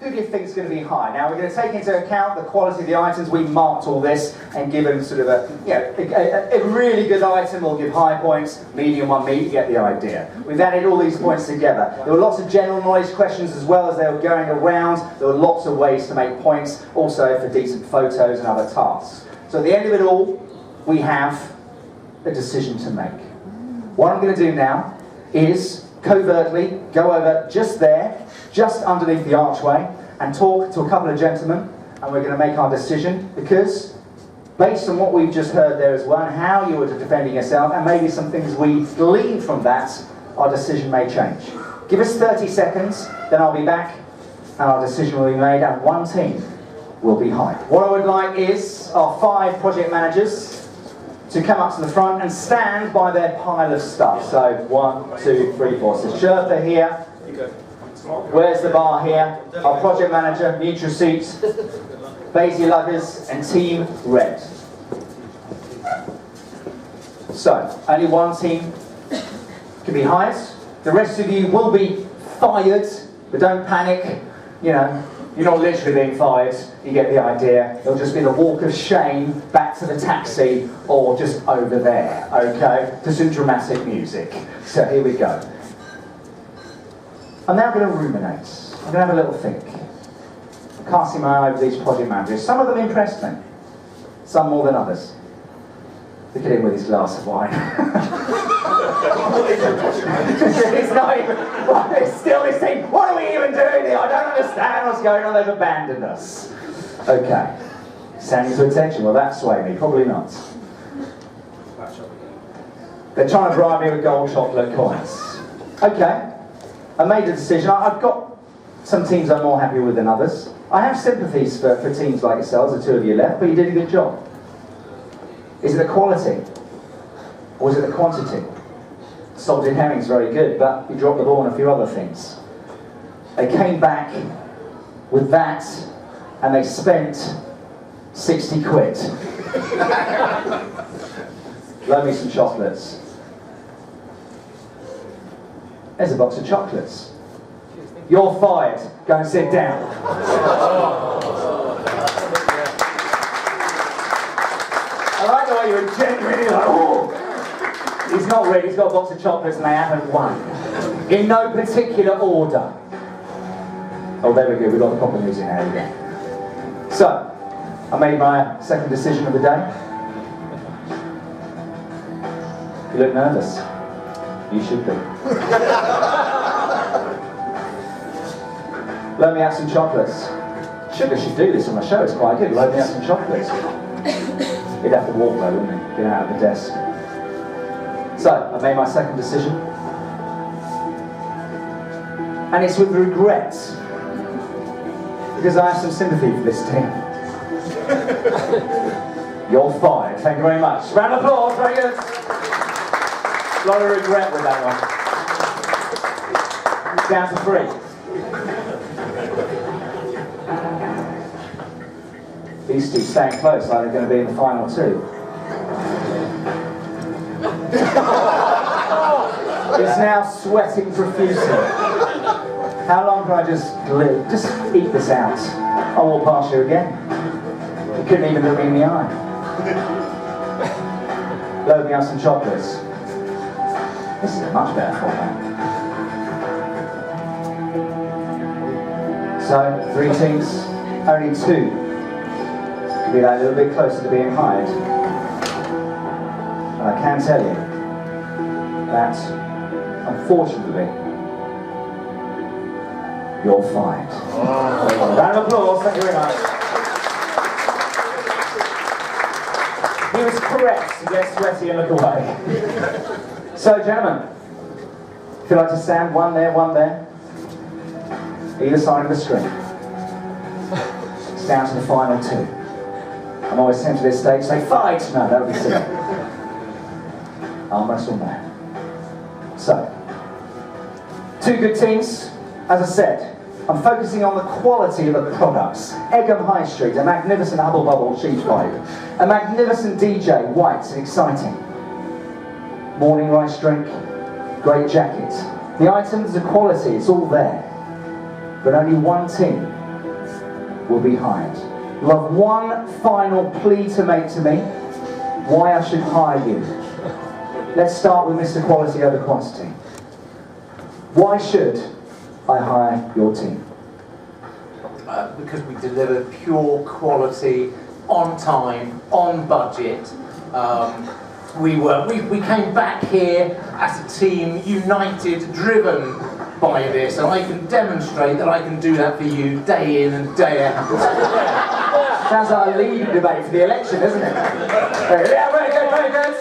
who do you think is going to be high? Now we're going to take into account the quality of the items. We marked all this and given sort of a really good item will give high points, medium one, you get the idea. We've added all these points together. There were lots of general knowledge questions as well as they were going around. There were lots of ways to make points, also for decent photos and other tasks. So at the end of it all, we have a decision to make. What I'm going to do now is covertly go over just there, just underneath the archway, and talk to a couple of gentlemen, and we're going to make our decision, because based on what we've just heard there as well, and how you were defending yourself, and maybe some things we gleaned from that, our decision may change. Give us 30 seconds, then I'll be back, and our decision will be made, and one team will be high. What I would like is our 5 project managers to come up to the front and stand by their pile of stuff. So 1, 2, 3, 4. So Sherpa here. Where's the bar here? Our project manager, neutral seats, Basie luggers, and team red. So only one team can be highest. The rest of you will be fired, but don't panic. You know, you're not literally being fired, you get the idea. It'll just be the walk of shame back to the taxi or just over there, okay? To some dramatic music. So here we go. I'm now going to ruminate. I'm going to have a little think. Casting my eye over these project managers. Some of them impressed me. Some more than others. Look at him with his glass of wine. It's not even, well, it's still this thing. What are we even doing here? I don't understand what's going on. They've abandoned us. Okay. Standing to attention. Will that sway me? Probably not. They're trying to bribe me with gold chocolate coins. Okay. I made a decision. I've got some teams I'm more happy with than others. I have sympathies for teams like yourselves, the 2 of you left, but you did a good job. Is it the quality? Or is it the quantity? Salted herring's very good, but you dropped the ball on a few other things. They came back with that, and they spent 60 quid. Love me some chocolates. There's a box of chocolates. You're fired. Go and sit down. I like the way you were genuinely like, oh! He's not ready, he's got a box of chocolates and they haven't won. In no particular order. Oh, there we go, we've got the proper music now again. So, I made my second decision of the day. You look nervous. You should be. Load me out some chocolates. Sugar should do this on my show, it's quite good. Load me out some chocolates. He'd have to walk though, wouldn't he? Get out of the desk. So, I made my second decision. And it's with regret. Because I have some sympathy for this team. You're fired. Thank you very much. Round of applause, very good. A lot of regret with that one. Down to 3. These two staying close like they're going to be in the final 2. It's now sweating profusely. How long can I just live? Just eat this out. I'll walk past you again. You couldn't even look me in the eye. Load me up some chocolates. This is a much better format. So, 3 teams, only 2. Be that little bit closer to being hired. And I can tell you that, unfortunately, you're fired. Oh. Round of applause, thank you very much. He was correct to get sweaty and look away. So, gentlemen, if you'd like to stand, one there, either side of the screen. It's down to the final 2. I'm always tempted to this stage to say, fight! No, that would be silly. Arm wrestle now. So, 2 good teams. As I said, I'm focusing on the quality of the products. Egham High Street, a magnificent Hubble Bubble cheese pipe. A magnificent DJ, white and exciting. Morning rice drink, great jacket. The items, the quality, it's all there. But only one team will be hired. You have one final plea to make to me, why I should hire you. Let's start with Mr. Quality over Quantity. Why should I hire your team? Because we deliver pure quality, on time, on budget. We came back here as a team, united, driven by this, and I can demonstrate that I can do that for you day in and day out. Sounds like a lead debate for the election, doesn't it? Yeah, very good, very good.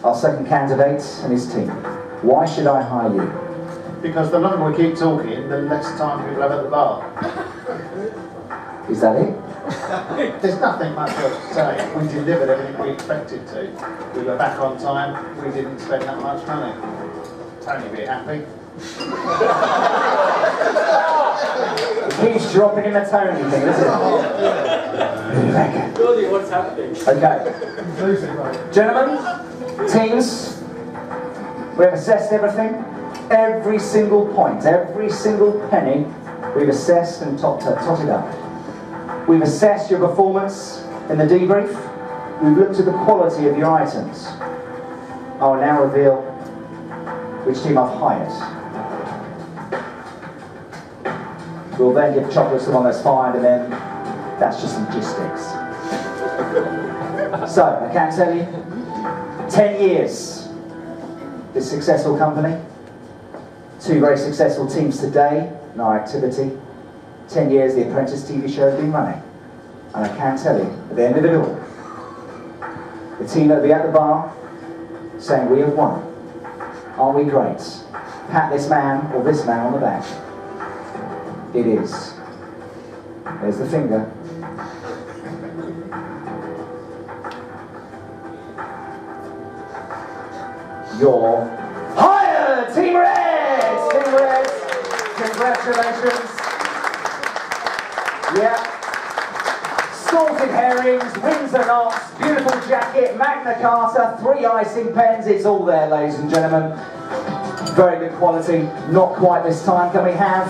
Our second candidate and his team. Why should I hire you? Because the longer we keep talking, the less time people have at the bar. Is that it? There's nothing much else to say. We delivered everything we expected to. We were back on time. We didn't spend that much money. Tony will be happy. It keeps dropping in the Tony thing, doesn't it? Really, what's happening? Okay. Gentlemen, teams, we have assessed everything. Every single point, every single penny, we've assessed and totted up. We've assessed your performance in the debrief. We've looked at the quality of your items. I will now reveal which team I've hired. We'll then give chocolates to the one that's fired, and then that's just logistics. So, I can tell you, 10 years, this successful company, 2 very successful teams today in our activity, 10 years the Apprentice TV show has been running. And I can tell you, at the end of it all, the team that will be at the bar saying, we have won. Aren't we great? Pat this man or this man on the back. It is. There's the finger. You're hired, Team Reds! Team Reds, congratulations. Yeah. Salted herrings, Windsor knots, beautiful jacket, Magna Carta, 3 icing pens, it's all there, ladies and gentlemen. Very good quality, not quite this time. Can we have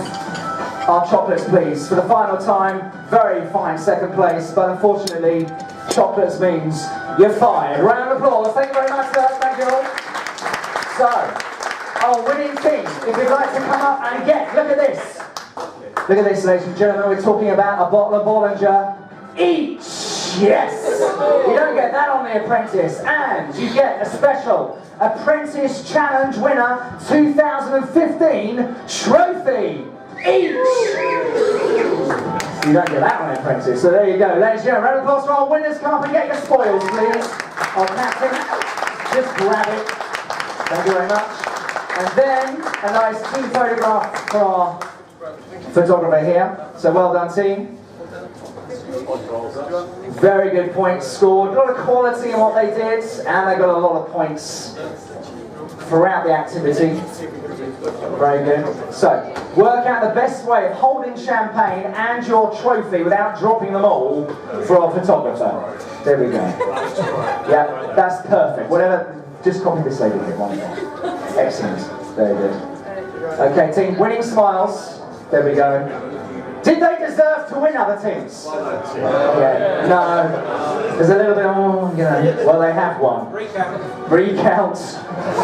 our chocolates, please? For the final time, very fine second place, but unfortunately, chocolates means you're fired. Round of applause, thank you very much, sir. Thank you all. So, our winning team, if you'd like to come up and get, look at this. Look at this, ladies and gentlemen, we're talking about a bottle of Bollinger each. Yes! You don't get that on The Apprentice, and you get a special Apprentice Challenge Winner 2015 trophy each. You don't get that on The Apprentice, so there you go. Ladies and gentlemen, round of applause for our winners. Come up and get your spoils, please. Our captain, just grab it. Thank you very much. And then a nice team photograph for our photographer here. So well done, team. Very good points scored. A lot of quality in what they did, and they got a lot of points throughout the activity. Very good. So, work out the best way of holding champagne and your trophy without dropping them all for our photographer. There we go. Yeah, that's perfect. Whatever. Just copy this lady here, one more. Excellent. Very good. Okay, team, winning smiles. There we go. Did they deserve to win, other teams? Yeah. No. There's a little bit, well, they have won. Recount.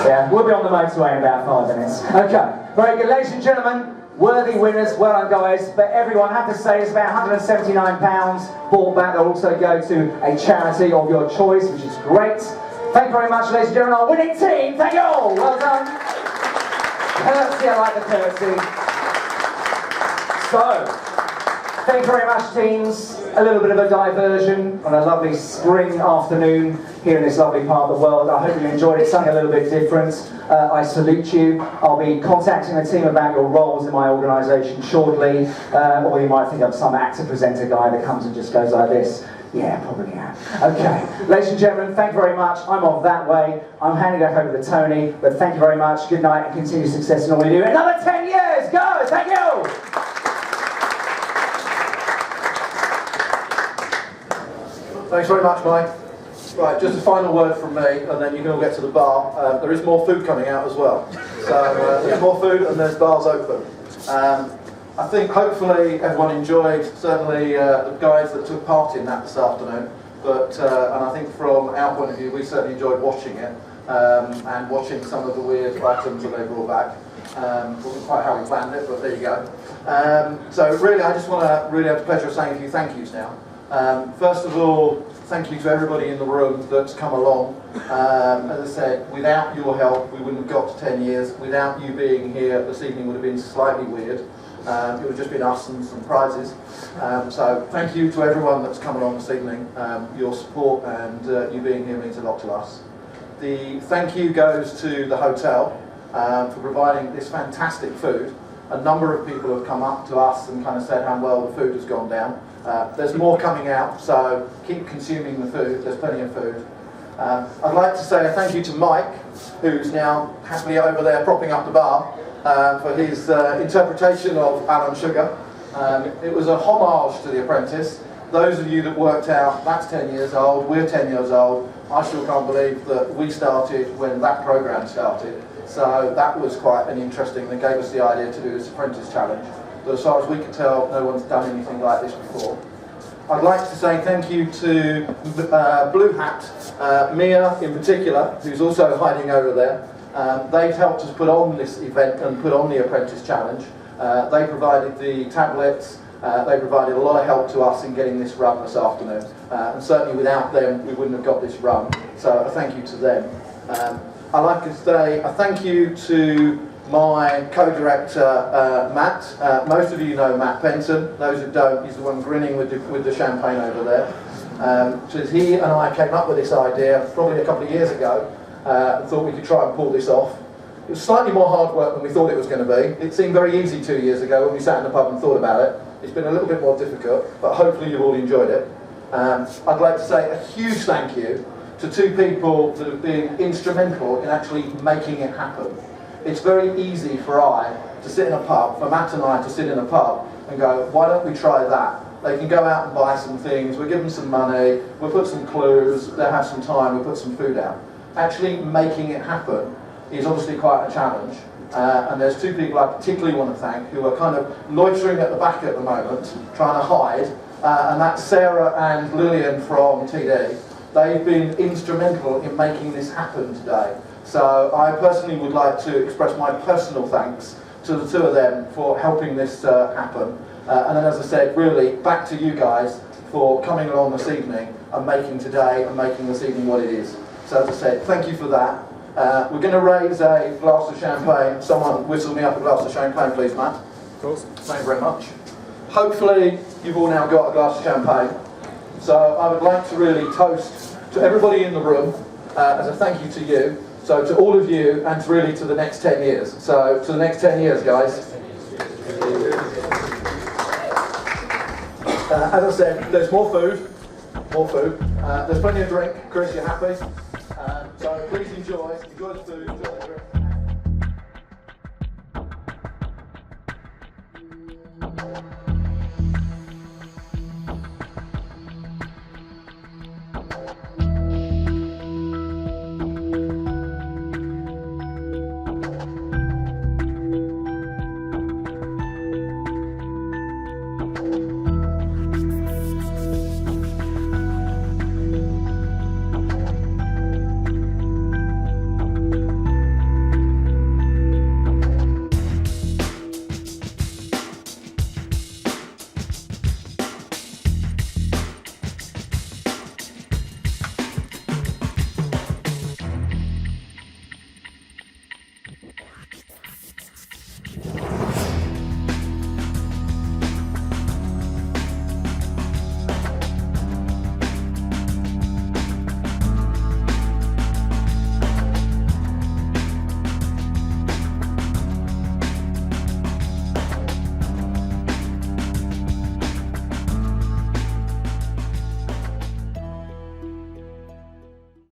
Yeah, we'll be on the motorway in about 5 minutes. Okay, very good. Ladies and gentlemen, worthy winners, well done, guys. But everyone, I have to say, it's about £179 bought back. They'll also go to a charity of your choice, which is great. Thank you very much, ladies and gentlemen. Our winning team, thank you all. Well done. Curtsy, I like the curtsy. So, thank you very much, teams. A little bit of a diversion on a lovely spring afternoon here in this lovely part of the world. I hope you enjoyed it, something a little bit different. I salute you. I'll be contacting the team about your roles in my organisation shortly. Or you might think I'm some actor presenter guy that comes and just goes like this. Yeah, probably am. Okay, ladies and gentlemen, thank you very much. I'm off that way. I'm handing back over to Tony, but thank you very much. Good night and continued success in all we do. Another 10 years, go! Thank you! Thanks very much, Mike. Right, just a final word from me, and then you can all get to the bar. There is more food coming out as well. So there's more food and there's bars open. I think hopefully everyone enjoyed, certainly the guys that took part in that this afternoon, but and I think from our point of view we certainly enjoyed watching it and watching some of the weird items that they brought back. Wasn't quite how we planned it, but there you go. So really I just want to really have the pleasure of saying a few thank yous now. First of all, thank you to everybody in the room that's come along. As I said, without your help we wouldn't have got to 10 years. Without you being here this evening would have been slightly weird. It would have just been us and some prizes. So thank you to everyone that's come along this evening. Your support and you being here means a lot to us. The thank you goes to the hotel for providing this fantastic food. A number of people have come up to us and kind of said how well the food has gone down. There's more coming out, so keep consuming the food. There's plenty of food. I'd like to say a thank you to Mike, who's now happily over there propping up the bar, for his interpretation of Alan Sugar. It was a homage to The Apprentice. Those of you that worked out, that's 10 years old, we're 10 years old. I still can't believe that we started when that programme started. So that was quite an interesting, they gave us the idea to do this Apprentice challenge. But as far as we can tell, no one's done anything like this before. I'd like to say thank you to Blue Hat, Mia in particular, who's also hiding over there. They've helped us put on this event and put on the Apprentice challenge. They provided the tablets, they provided a lot of help to us in getting this run this afternoon. And certainly without them, we wouldn't have got this run. So a thank you to them. I'd like to say a thank you to my co-director, Matt. Most of you know Matt Benson. Those who don't, he's the one grinning with the champagne over there. So he and I came up with this idea probably a couple of years ago and thought we could try and pull this off. It was slightly more hard work than we thought it was going to be. It seemed very easy 2 years ago when we sat in the pub and thought about it. It's been a little bit more difficult, but hopefully you've all enjoyed it. I'd like to say a huge thank you to two people that have been instrumental in actually making it happen. It's very easy for to sit in a pub, for Matt and I to sit in a pub and go, why don't we try that? They can go out and buy some things, we'll give them some money, we'll put some clues, they'll have some time, we'll put some food out. Actually making it happen is obviously quite a challenge. And there's two people I particularly want to thank who are kind of loitering at the back at the moment, trying to hide, and that's Sarah and Lillian from TD. They've been instrumental in making this happen today. So I personally would like to express my personal thanks to the two of them for helping this happen. And then as I said, really back to you guys for coming along this evening and making today and making this evening what it is. So as I said, thank you for that. We're going to raise a glass of champagne. Someone whistle me up a glass of champagne, please, Matt. Of course. Thank you very much. Hopefully you've all now got a glass of champagne. So I would like to really toast to everybody in the room as a thank you to you. So to all of you and really to the next 10 years. So to the next 10 years, guys. As I said, there's more food. More food. There's plenty of drink. Chris, you happy? So please enjoy the food. Enjoy